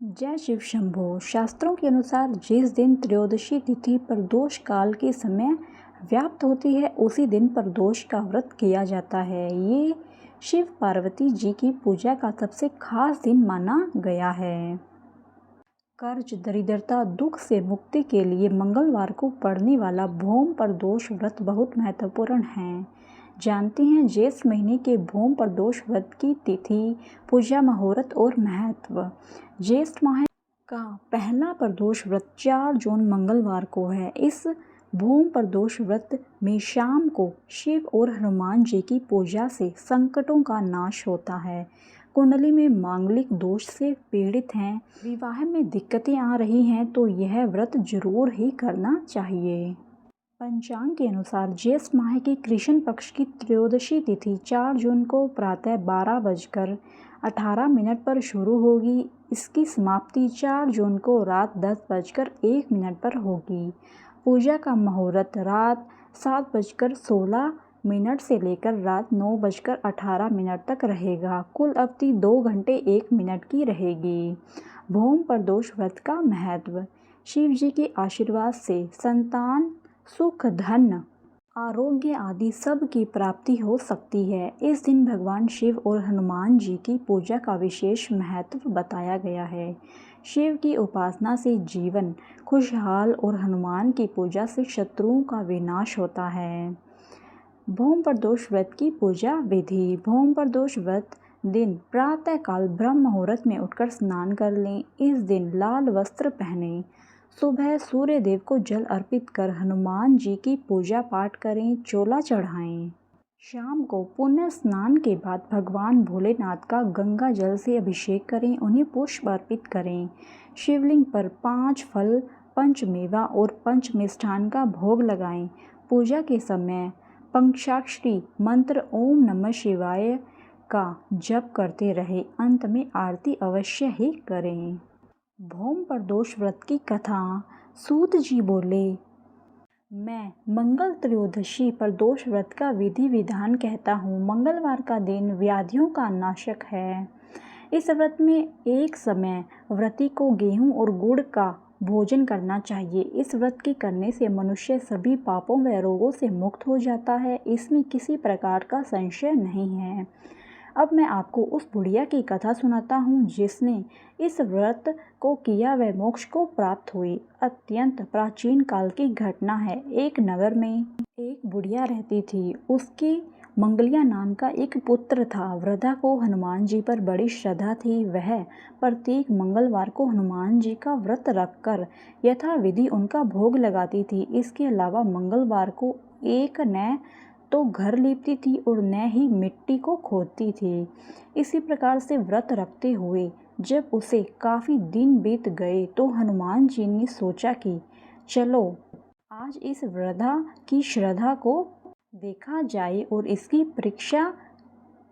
जय शिव शंभो। शास्त्रों के अनुसार जिस दिन त्रयोदशी तिथि प्रदोष काल के समय व्याप्त होती है उसी दिन प्रदोष का व्रत किया जाता है। ये शिव पार्वती जी की पूजा का सबसे खास दिन माना गया है। कर्ज, दरिद्रता, दुख से मुक्ति के लिए मंगलवार को पड़ने वाला भौम प्रदोष व्रत बहुत महत्वपूर्ण है। जानते हैं ज्येष्ठ महीने के भौम प्रदोष व्रत की तिथि, पूजा, मुहूर्त और महत्व। ज्येष्ठ माह का पहला प्रदोष व्रत 4 जून मंगलवार को है। इस भौम प्रदोष व्रत में शाम को शिव और हनुमान जी की पूजा से संकटों का नाश होता है। कुंडली में मांगलिक दोष से पीड़ित हैं, विवाह में दिक्कतें आ रही हैं तो यह व्रत जरूर ही करना चाहिए। पंचांग के अनुसार ज्येष्ठ माह की कृष्ण पक्ष की त्रयोदशी तिथि 4 जून को प्रातः 12:18 पर शुरू होगी। इसकी समाप्ति 4 जून को रात 10:01 पर होगी। पूजा का मुहूर्त रात 7:16 से लेकर रात 9:18 तक रहेगा। कुल अवधि 2 घंटे 1 मिनट की रहेगी। भौम प्रदोष व्रत का महत्व। शिव जी के आशीर्वाद से संतान, सुख, धन, आरोग्य आदि सब की प्राप्ति हो सकती है। इस दिन भगवान शिव और हनुमान जी की पूजा का विशेष महत्व बताया गया है। शिव की उपासना से जीवन खुशहाल और हनुमान की पूजा से शत्रुओं का विनाश होता है। भौम प्रदोष व्रत की पूजा विधि। भौम प्रदोष व्रत दिन प्रातः काल ब्रह्म मुहूर्त में उठकर स्नान कर लें। इस दिन लाल वस्त्र पहनें। सुबह सूर्य देव को जल अर्पित कर हनुमान जी की पूजा पाठ करें, चोला चढ़ाएं। शाम को पुण्य स्नान के बाद भगवान भोलेनाथ का गंगा जल से अभिषेक करें, उन्हें पुष्प अर्पित करें। शिवलिंग पर 5 फल, पंचमेवा और पंचमिष्ठान का भोग लगाएं। पूजा के समय पंचाक्षरी मंत्र ओम नमः शिवाय का जप करते रहे। अंत में आरती अवश्य ही करें। भौम प्रदोष व्रत की कथा। सूत जी बोले, मैं मंगल त्रयोदशी प्रदोष व्रत का विधि विधान कहता हूँ। मंगलवार का दिन व्याधियों का नाशक है। इस व्रत में एक समय व्रती को गेहूं और गुड़ का भोजन करना चाहिए। इस व्रत के करने से मनुष्य सभी पापों व रोगों से मुक्त हो जाता है। इसमें किसी प्रकार का संशय नहीं है। अब मैं आपको उस बुढ़िया की कथा सुनाता हूँ जिसने इस व्रत को किया व मोक्ष को प्राप्त हुई। अत्यंत प्राचीन काल की घटना है। एक नगर में एक बुढ़िया रहती थी। उसकी मंगलिया नाम का एक पुत्र था। वृद्धा को हनुमान जी पर बड़ी श्रद्धा थी। वह प्रत्येक मंगलवार को हनुमान जी का व्रत रखकर यथाविधि उनका भोग लगाती थी। इसके अलावा मंगलवार को एक न तो घर लीपती थी और न ही मिट्टी को खोदती थी। इसी प्रकार से व्रत रखते हुए जब उसे काफ़ी दिन बीत गए तो हनुमान जी ने सोचा कि चलो आज इस वृद्धा की श्रद्धा को देखा जाए और इसकी परीक्षा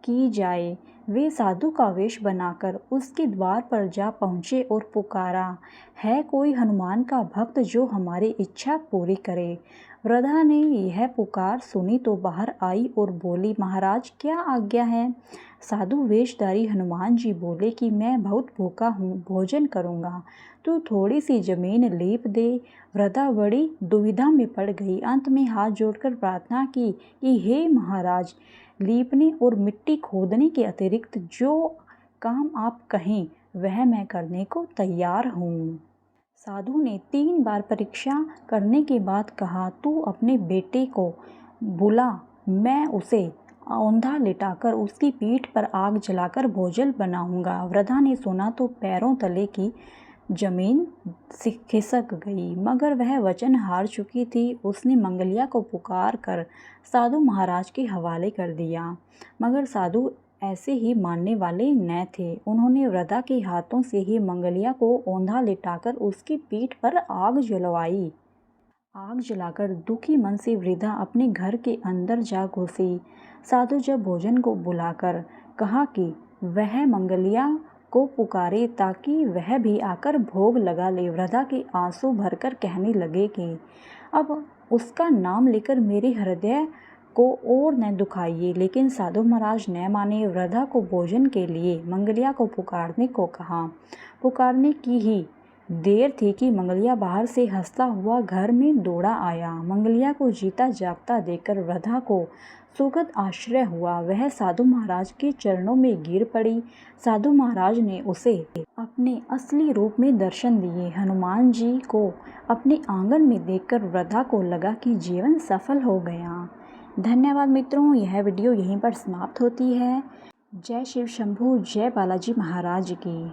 की जाए। वे साधु का वेश बनाकर उसके द्वार पर जा पहुँचे और पुकारा, है कोई हनुमान का भक्त जो हमारी इच्छा पूरी करे। वृद्धा ने यह पुकार सुनी तो बाहर आई और बोली, महाराज क्या आज्ञा है। साधु वेशधारी हनुमान जी बोले कि मैं बहुत भूखा हूँ, भोजन करूँगा, तू थोड़ी सी जमीन लीप दे। वृद्धा बड़ी दुविधा में पड़ गई। अंत में हाथ जोड़कर प्रार्थना की कि हे महाराज, लीपने और मिट्टी खोदने के अतिरिक्त जो काम आप कहें वह मैं करने को तैयार हूँ। साधु ने 3 बार परीक्षा करने के बाद कहा, तू अपने बेटे को बुला, मैं उसे औंधा लिटाकर उसकी पीठ पर आग जलाकर भोजन बनाऊंगा। वृद्धा ने सुना तो पैरों तले की जमीन खिसक गई, मगर वह वचन हार चुकी थी। उसने मंगलिया को पुकार कर साधु महाराज के हवाले कर दिया, मगर साधु ऐसे ही मानने वाले न थे। उन्होंने वृद्धा के हाथों से ही मंगलिया को औंधा लिटाकर उसकी पीठ पर आग जलवाई। आग जलाकर दुखी मन से वृद्धा अपने घर के अंदर जा घुसी। साधु जब भोजन को बुलाकर कहा कि वह मंगलिया को पुकारे ताकि वह भी आकर भोग लगा ले, वृद्धा के आंसू भरकर कहने लगे कि अब उसका नाम लेकर मेरे हृदय को और न दुखाइए। लेकिन साधु महाराज न माने। वृद्धा को भोजन के लिए मंगलिया को पुकारने को कहा। पुकारने की ही देर थी कि मंगलिया बाहर से हंसता हुआ घर में दौड़ा आया। मंगलिया को जीता जागता देखकर वृद्धा को सुखद आश्चर्य हुआ। वह साधु महाराज के चरणों में गिर पड़ी। साधु महाराज ने उसे अपने असली रूप में दर्शन दिए। हनुमान जी को अपने आंगन में देखकर वृद्धा को लगा कि जीवन सफल हो गया। धन्यवाद मित्रों, यह वीडियो यहीं पर समाप्त होती है। जय शिव शंभू, जय बालाजी महाराज की।